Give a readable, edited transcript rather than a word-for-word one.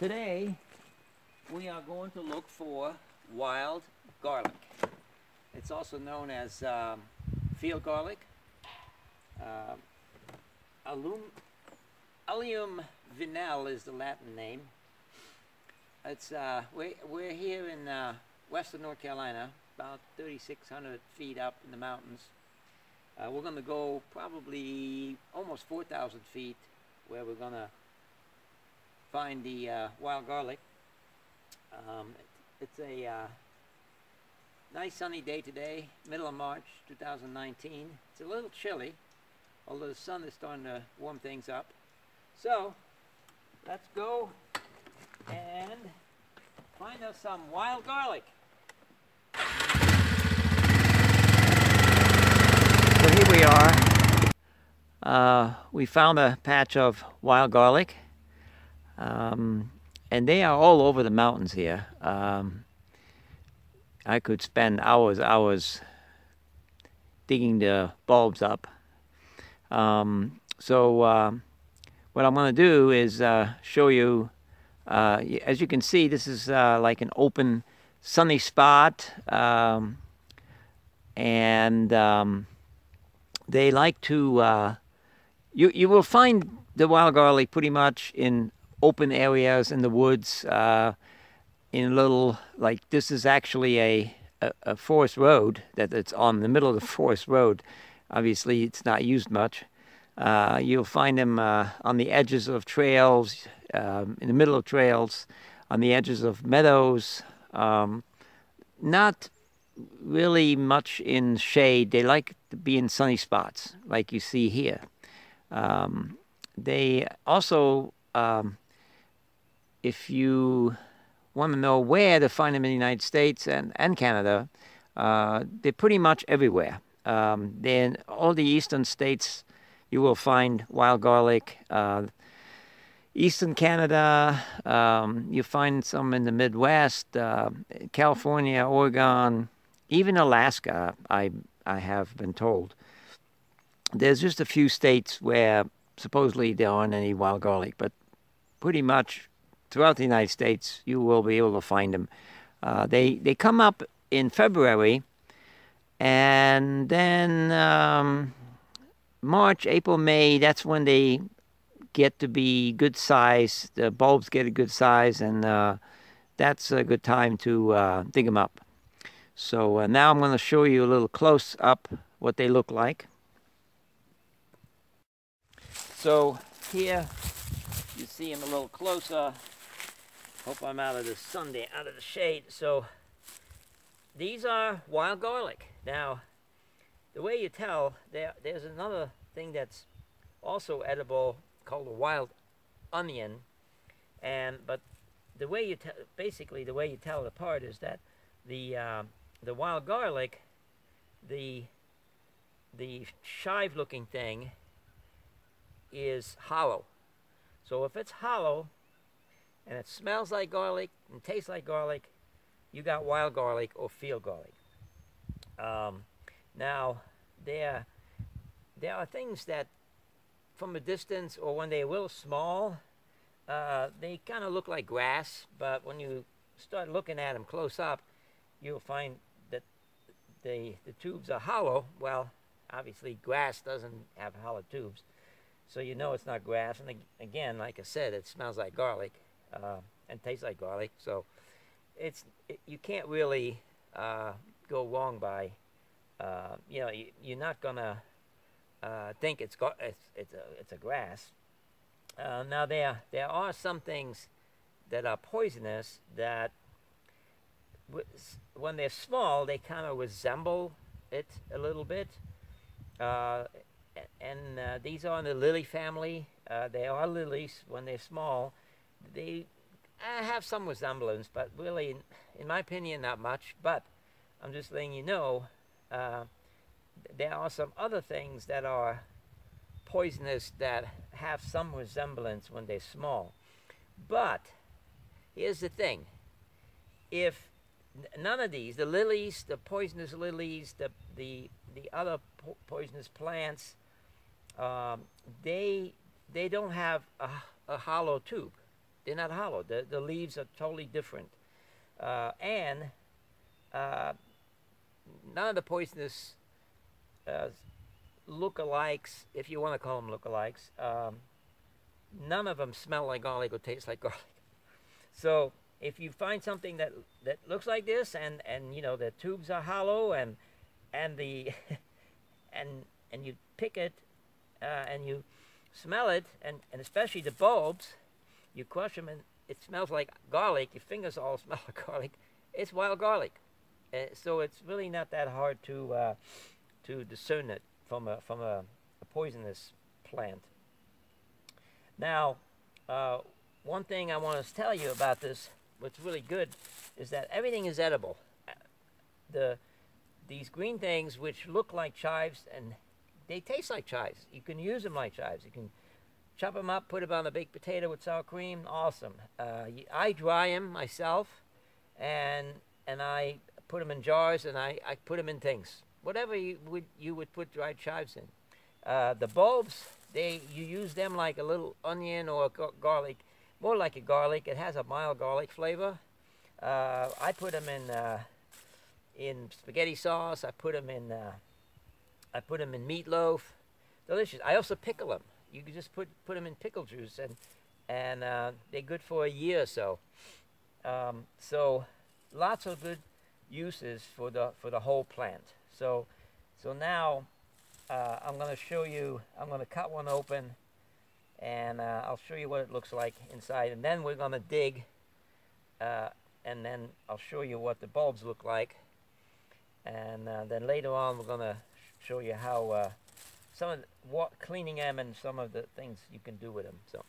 Today we are going to look for wild garlic. It's also known as field garlic. Allium Vineale is the Latin name. It's we're here in western North Carolina, about 3,600 feet up in the mountains. We're going to go probably almost 4,000 feet where we're going to find the wild garlic. It's a nice sunny day today, middle of March 2019. It's a little chilly, although the sun is starting to warm things up. So let's go and find us some wild garlic. So here we are. We found a patch of wild garlic. And they are all over the mountains here. I could spend hours digging the bulbs up. So what I'm going to do is show you, as you can see, this is like an open sunny spot, and they like to, you will find the wild garlic pretty much in open areas in the woods, in little, like this is actually a forest road that's on the middle of the forest road. Obviously it's not used much. You'll find them on the edges of trails, in the middle of trails, on the edges of meadows. Not really much in shade. They like to be in sunny spots like you see here. They also, if you want to know where to find them in the United States and Canada, they're pretty much everywhere. In all the eastern states, you will find wild garlic. Eastern Canada, you find some in the Midwest, California, Oregon, even Alaska, I have been told. There's just a few states where supposedly there aren't any wild garlic, but pretty much throughout the United States, you will be able to find them. They come up in February, and then March, April, May, that's when they get to be good size. The bulbs get a good size, and that's a good time to dig them up. So now I'm going to show you a little close up what they look like. So here you see them a little closer. Hope I'm out of the sun there, out of the shade. So these are wild garlic. Now, the way you tell, there's another thing that's also edible called a wild onion, but the way you basically the way you tell it apart is that the wild garlic, the chive-looking thing, is hollow. So if it's hollow and it smells like garlic and tastes like garlic, you got wild garlic or field garlic. Now there are things that from a distance or when they're real small, they kind of look like grass, but when you start looking at them close up, you'll find that the tubes are hollow. Well, obviously grass doesn't have hollow tubes, so you know it's not grass. And again, like I said, it smells like garlic and tastes like garlic. So you can't really go wrong by, you know, you're not gonna think it's a grass. Now there are some things that are poisonous that when they're small, they kind of resemble it a little bit. These are in the lily family. They are lilies when they're small. They have some resemblance, but really, in my opinion, not much. But I'm just letting you know, there are some other things that are poisonous that have some resemblance when they're small. But here's the thing. If none of these, the lilies, the poisonous lilies, the other poisonous plants, they don't have a hollow tube. They're not hollow. The leaves are totally different. And none of the poisonous lookalikes, if you want to call them lookalikes, none of them smell like garlic or taste like garlic. So if you find something that looks like this, and you know the tubes are hollow, and the and you pick it and you smell it, and especially the bulbs, you crush them and it smells like garlic. Your fingers all smell like garlic. It's wild garlic. So it's really not that hard to discern it from a poisonous plant. Now, one thing I want to tell you about this, what's really good, is that everything is edible. These green things, which look like chives, and they taste like chives. You can use them like chives. You can chop them up, put them on a baked potato with sour cream. Awesome. I dry them myself, and I put them in jars, and I put them in things. Whatever you would put dried chives in. The bulbs, you use them like a little onion or garlic, more like a garlic. It has a mild garlic flavor. I put them in spaghetti sauce. I put them in meatloaf. Delicious. I also pickle them. You can just put them in pickle juice, and they're good for a year or so. So lots of good uses for the whole plant. So now I'm going to show you. I'm going to cut one open, and I'll show you what it looks like inside, and then we're going to dig, and then I'll show you what the bulbs look like, and then later on we're going to show you how cleaning them and some of the things you can do with them. So.